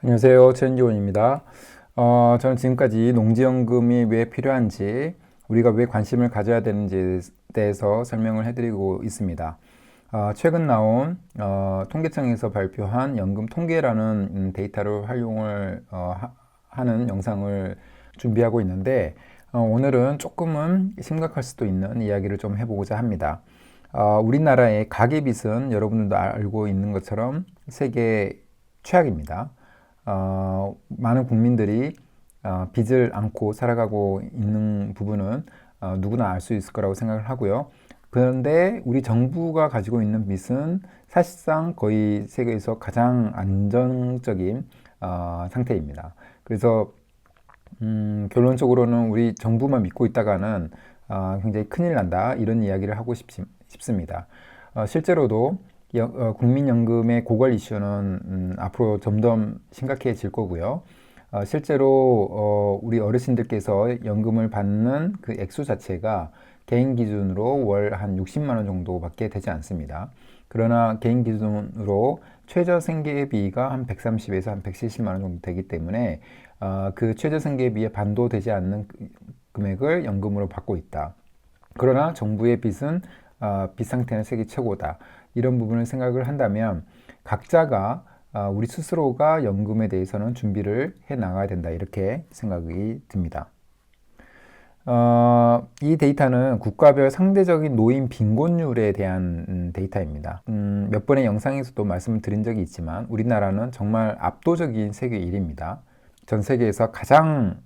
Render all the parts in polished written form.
안녕하세요. 최은지원입니다. 저는 지금까지 농지연금이 왜 필요한지, 우리가 왜 관심을 가져야 되는지에 대해서 설명을 해드리고 있습니다. 최근 나온 통계청에서 발표한 연금 통계라는 데이터를 활용을 하는 영상을 준비하고 있는데, 오늘은 조금은 심각할 수도 있는 이야기를 좀 해보고자 합니다. 우리나라의 가계빚은 여러분들도 알고 있는 것처럼 세계 최악입니다. 많은 국민들이 빚을 안고 살아가고 있는 부분은 누구나 알 수 있을 거라고 생각을 하고요. 그런데 우리 정부가 가지고 있는 빚은 사실상 거의 세계에서 가장 안정적인 상태입니다. 그래서 결론적으로는 우리 정부만 믿고 있다가는 굉장히 큰일 난다 이런 이야기를 하고 싶습니다. 실제로도 국민연금의 고갈 이슈는 앞으로 점점 심각해질 거고요. 실제로 우리 어르신들께서 연금을 받는 그 액수 자체가 개인 기준으로 월 한 60만 원 정도밖에 되지 않습니다. 그러나 개인 기준으로 최저 생계비가 한 130에서 한 170만 원 정도 되기 때문에 그 최저 생계비에 반도 되지 않는 금액을 연금으로 받고 있다. 그러나 정부의 빚은 빚 상태는 세계 최고다. 이런 부분을 생각을 한다면 각자가 우리 스스로가 연금에 대해서는 준비를 해 나가야 된다. 이렇게 생각이 듭니다. 이 데이터는 국가별 상대적인 노인 빈곤율에 대한 데이터입니다. 몇 번의 영상에서도 말씀을 드린 적이 있지만 우리나라는 정말 압도적인 세계 1위입니다. 전 세계에서 가장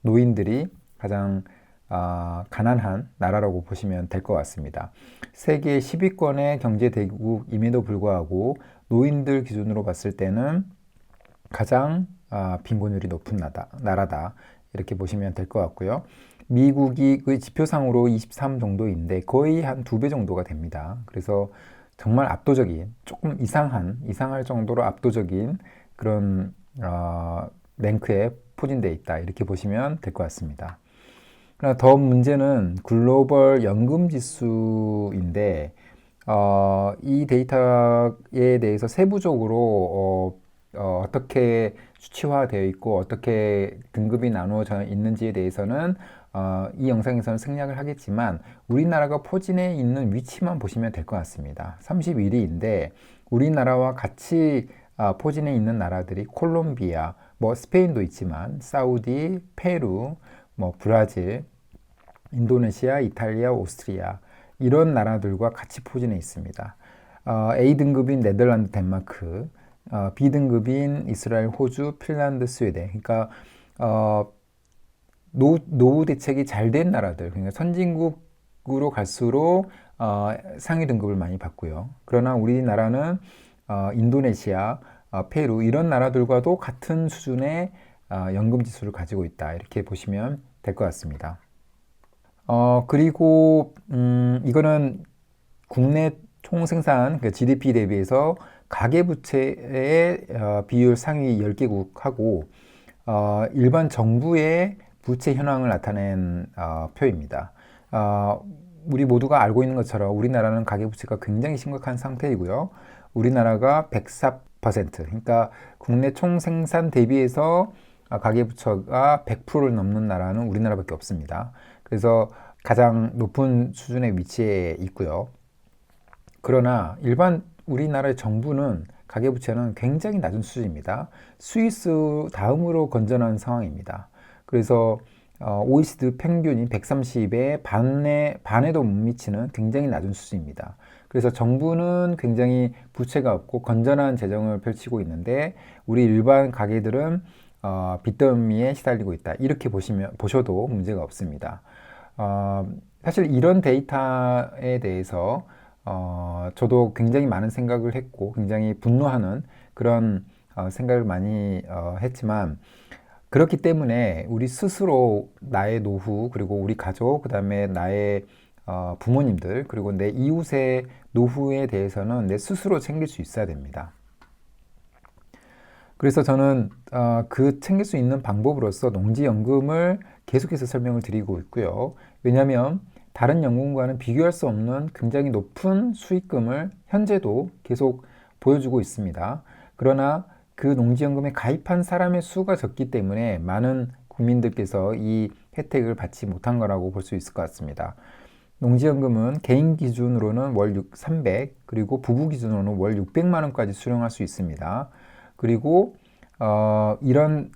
노인들이 가장 가난한 나라라고 보시면 될 것 같습니다. 세계 10위권의 경제대국임에도 불구하고 노인들 기준으로 봤을 때는 가장 빈곤율이 높은 나라다. 이렇게 보시면 될 것 같고요. 미국이 그 지표상으로 23 정도인데 거의 한 2배 정도가 됩니다. 그래서 정말 압도적인, 조금 이상할 정도로 압도적인 그런 랭크에 포진되어 있다. 이렇게 보시면 될 것 같습니다. 그러나 더 문제는 글로벌 연금 지수인데 이 데이터에 대해서 세부적으로 어떻게 수치화되어 있고 어떻게 등급이 나누어져 있는지에 대해서는 이 영상에서는 생략을 하겠지만 우리나라가 포진해 있는 위치만 보시면 될 것 같습니다. 31위인데 우리나라와 같이 포진해 있는 나라들이 콜롬비아, 뭐 스페인도 있지만 사우디, 페루, 뭐 브라질, 인도네시아, 이탈리아, 오스트리아 이런 나라들과 같이 포진해 있습니다. A등급인 네덜란드, 덴마크, B등급인 이스라엘, 호주, 핀란드, 스웨덴. 그러니까 노후 대책이 잘 된 나라들, 그러니까 선진국으로 갈수록 상위 등급을 많이 받고요. 그러나 우리나라는 인도네시아, 페루 이런 나라들과도 같은 수준의 연금 지수를 가지고 있다. 이렇게 보시면 될 것 같습니다. 그리고 이거는 국내 총생산 그 GDP 대비해서 가계부채의 비율 상위 10개국하고 일반 정부의 부채 현황을 나타낸 표입니다. 우리 모두가 알고 있는 것처럼 우리나라는 가계부채가 굉장히 심각한 상태이고요. 우리나라가 104%, 그러니까 국내 총생산 대비해서 가계부채가 100%를 넘는 나라는 우리나라밖에 없습니다. 그래서 가장 높은 수준의 위치에 있고요. 그러나 일반 우리나라의 정부는 가계부채는 굉장히 낮은 수준입니다. 스위스 다음으로 건전한 상황입니다. 그래서 OECD 평균이 130에 반에도 못 미치는 굉장히 낮은 수준입니다. 그래서 정부는 굉장히 부채가 없고 건전한 재정을 펼치고 있는데 우리 일반 가게들은 빚더미에 시달리고 있다. 이렇게 보셔도 문제가 없습니다. 사실 이런 데이터에 대해서 저도 굉장히 많은 생각을 했고 굉장히 분노하는 그런 생각을 많이 했지만 그렇기 때문에 우리 스스로 나의 노후 그리고 우리 가족 그 다음에 나의 부모님들 그리고 내 이웃의 노후에 대해서는 내 스스로 챙길 수 있어야 됩니다. 그래서 저는 그 챙길 수 있는 방법으로서 농지연금을 계속해서 설명을 드리고 있고요. 왜냐하면 다른 연금과는 비교할 수 없는 굉장히 높은 수익금을 현재도 계속 보여주고 있습니다. 그러나 그 농지연금에 가입한 사람의 수가 적기 때문에 많은 국민들께서 이 혜택을 받지 못한 거라고 볼 수 있을 것 같습니다. 농지연금은 개인 기준으로는 월 300, 그리고 부부 기준으로는 월 600만 원까지 수령할 수 있습니다. 그리고 이런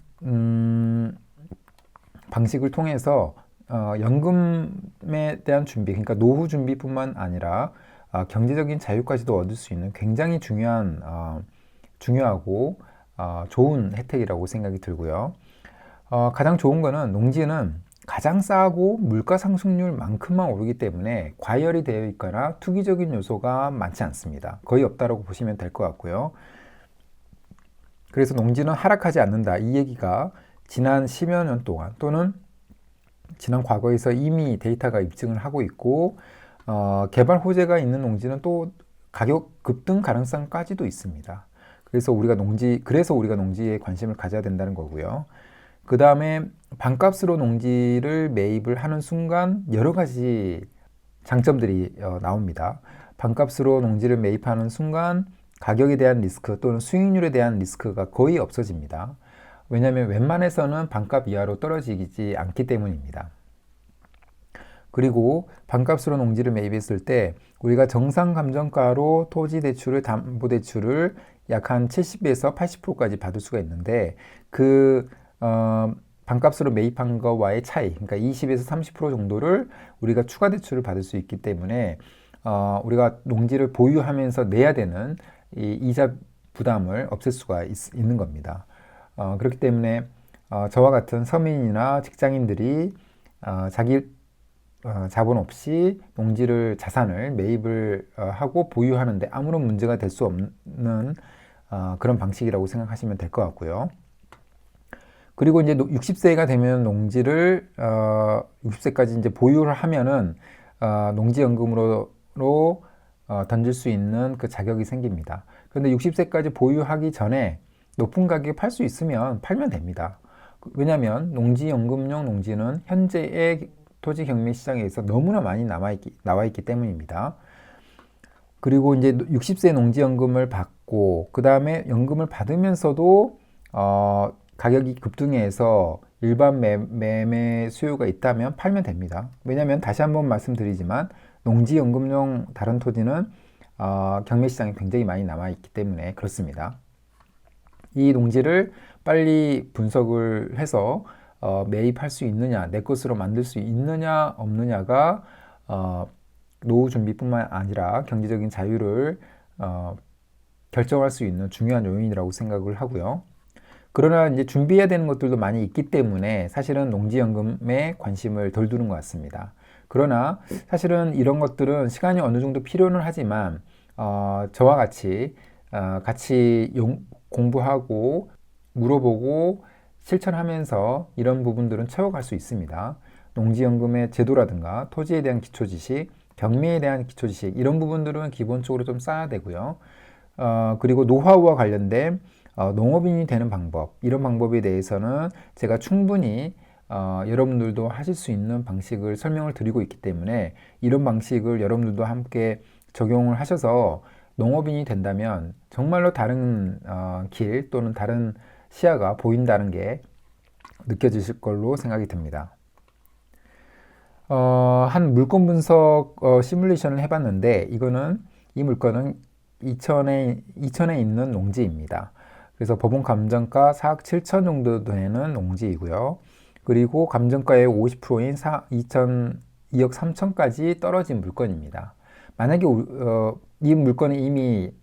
방식을 통해서 연금에 대한 준비, 그러니까 노후 준비뿐만 아니라 경제적인 자유까지도 얻을 수 있는 굉장히 중요하고 좋은 혜택이라고 생각이 들고요. 가장 좋은 거는 농지는 가장 싸고 물가 상승률만큼만 오르기 때문에 과열이 되어 있거나 투기적인 요소가 많지 않습니다. 거의 없다고 보시면 될 것 같고요. 그래서 농지는 하락하지 않는다. 이 얘기가 지난 10여 년 동안 또는 지난 과거에서 이미 데이터가 입증을 하고 있고 개발 호재가 있는 농지는 또 가격 급등 가능성까지도 있습니다. 그래서 우리가 농지에 관심을 가져야 된다는 거고요. 그 다음에 반값으로 농지를 매입을 하는 순간 여러 가지 장점들이 나옵니다. 반값으로 농지를 매입하는 순간 가격에 대한 리스크 또는 수익률에 대한 리스크가 거의 없어집니다. 왜냐하면 웬만해서는 반값 이하로 떨어지지 않기 때문입니다. 그리고 반값으로 농지를 매입했을 때 우리가 정상 감정가로 토지 대출을, 담보 대출을 약 한 70에서 80%까지 받을 수가 있는데 반값으로 매입한 거와의 차이, 그러니까 20에서 30% 정도를 우리가 추가 대출을 받을 수 있기 때문에 우리가 농지를 보유하면서 내야 되는 이 이자 부담을 없앨 수가 있는 겁니다. 그렇기 때문에 저와 같은 서민이나 직장인들이 자기 자본 없이 자산을 매입을 하고 보유하는데 아무런 문제가 될 수 없는 그런 방식이라고 생각하시면 될 것 같고요. 그리고 이제 60세가 되면 농지를 60세까지 이제 보유를 하면은 농지연금으로 던질 수 있는 그 자격이 생깁니다. 그런데 60세까지 보유하기 전에 높은 가격에 팔 수 있으면 팔면 됩니다. 왜냐하면 농지연금용 농지는 현재의 토지 경매 시장에서 너무나 많이 나와 있기 때문입니다. 그리고 이제 60세 농지연금을 받고 그 다음에 연금을 받으면서도 가격이 급등해서 일반 매매 수요가 있다면 팔면 됩니다. 왜냐하면 다시 한번 말씀드리지만 농지연금용 다른 토지는 경매 시장에 굉장히 많이 남아 있기 때문에 그렇습니다. 이 농지를 빨리 분석을 해서 매입할 수 있느냐, 내 것으로 만들 수 있느냐 없느냐가 노후 준비뿐만 아니라 경제적인 자유를 결정할 수 있는 중요한 요인이라고 생각을 하고요. 그러나 이제 준비해야 되는 것들도 많이 있기 때문에 사실은 농지연금에 관심을 덜 두는 것 같습니다. 그러나 사실은 이런 것들은 시간이 어느 정도 필요는 하지만 저와 같이 공부하고 물어보고 실천하면서 이런 부분들은 채워갈 수 있습니다. 농지연금의 제도라든가 토지에 대한 기초지식, 경매에 대한 기초지식 이런 부분들은 기본적으로 좀 쌓아야 되고요. 그리고 노하우와 관련된 농업인이 되는 방법, 이런 방법에 대해서는 제가 충분히 여러분들도 하실 수 있는 방식을 설명을 드리고 있기 때문에 이런 방식을 여러분들도 함께 적용을 하셔서 농업인이 된다면 정말로 다른 길 또는 다른 시야가 보인다는 게 느껴지실 걸로 생각이 듭니다. 한 물건 분석 시뮬레이션을 해봤는데 이 물건은 이천에 있는 농지입니다. 그래서 법원 감정가 4억 7천 정도 되는 농지이고요. 그리고 감정가의 50%인 2억 3천까지 떨어진 물건입니다. 만약에 이 물건이 이미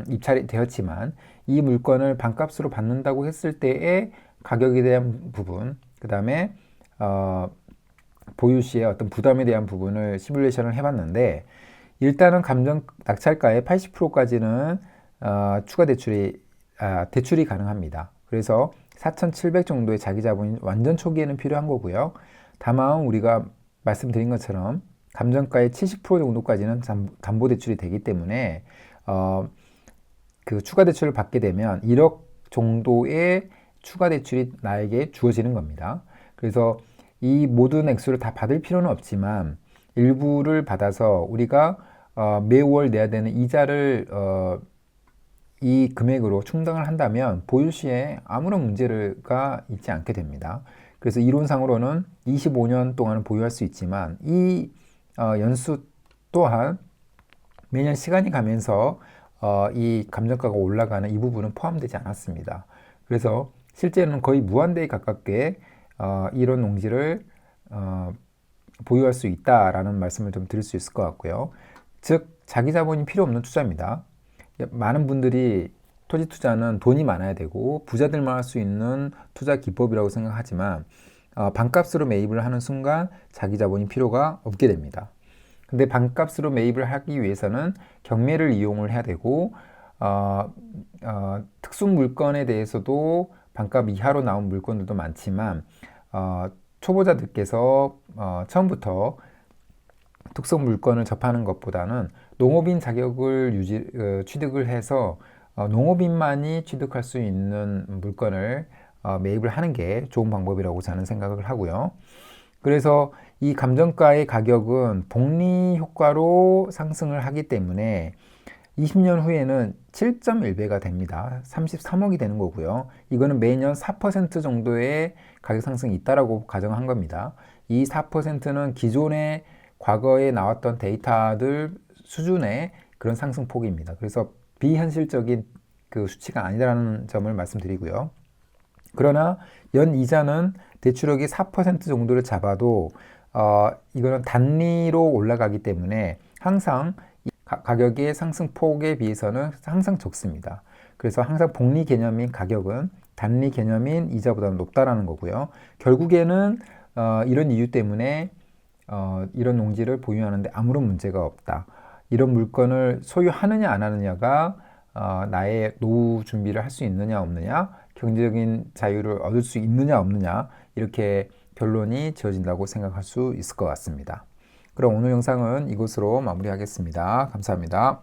입찰이 되었지만 이 물건을 반값으로 받는다고 했을 때의 가격에 대한 부분, 그 다음에 보유 시에 어떤 부담에 대한 부분을 시뮬레이션을 해봤는데 일단은 낙찰가의 80%까지는 추가 대출이 가능합니다. 그래서 4,700 정도의 자기 자본이 완전 초기에는 필요한 거고요. 다만 우리가 말씀드린 것처럼 감정가의 70% 정도까지는 담보 대출이 되기 때문에 그 추가 대출을 받게 되면 1억 정도의 추가 대출이 나에게 주어지는 겁니다. 그래서 이 모든 액수를 다 받을 필요는 없지만 일부를 받아서 우리가 매월 내야 되는 이자를 이 금액으로 충당을 한다면 보유 시에 아무런 문제가 있지 않게 됩니다. 그래서 이론상으로는 25년 동안은 보유할 수 있지만 이 연수 또한 매년 시간이 가면서 이 감정가가 올라가는 이 부분은 포함되지 않았습니다. 그래서 실제로는 거의 무한대에 가깝게 이런 농지를 보유할 수 있다라는 말씀을 좀 드릴 수 있을 것 같고요. 즉 자기 자본이 필요 없는 투자입니다. 많은 분들이 토지 투자는 돈이 많아야 되고 부자들만 할 수 있는 투자 기법이라고 생각하지만 반값으로 매입을 하는 순간 자기 자본이 필요가 없게 됩니다. 근데 반값으로 매입을 하기 위해서는 경매를 이용을 해야 되고 특수 물건에 대해서도 반값 이하로 나온 물건들도 많지만 초보자들께서 처음부터 특수 물건을 접하는 것보다는 농업인 자격을 취득을 해서 농업인만이 취득할 수 있는 물건을 매입을 하는 게 좋은 방법이라고 저는 생각을 하고요. 그래서 이 감정가의 가격은 복리 효과로 상승을 하기 때문에 20년 후에는 7.1배가 됩니다. 33억이 되는 거고요. 이거는 매년 4% 정도의 가격 상승이 있다라고 가정한 겁니다. 이 4%는 기존의 과거에 나왔던 데이터들 수준의 그런 상승폭입니다. 그래서 비현실적인 그 수치가 아니라는 점을 말씀드리고요. 그러나 연 이자는 대출액이 4% 정도를 잡아도 이거는 단리로 올라가기 때문에 항상 가격의 상승폭에 비해서는 항상 적습니다. 그래서 항상 복리 개념인 가격은 단리 개념인 이자보다 높다라는 거고요. 결국에는 이런 이유 때문에 이런 농지를 보유하는데 아무런 문제가 없다. 이런 물건을 소유하느냐 안 하느냐가 나의 노후 준비를 할 수 있느냐 없느냐, 경제적인 자유를 얻을 수 있느냐 없느냐 이렇게 결론이 지어진다고 생각할 수 있을 것 같습니다. 그럼 오늘 영상은 이것으로 마무리하겠습니다. 감사합니다.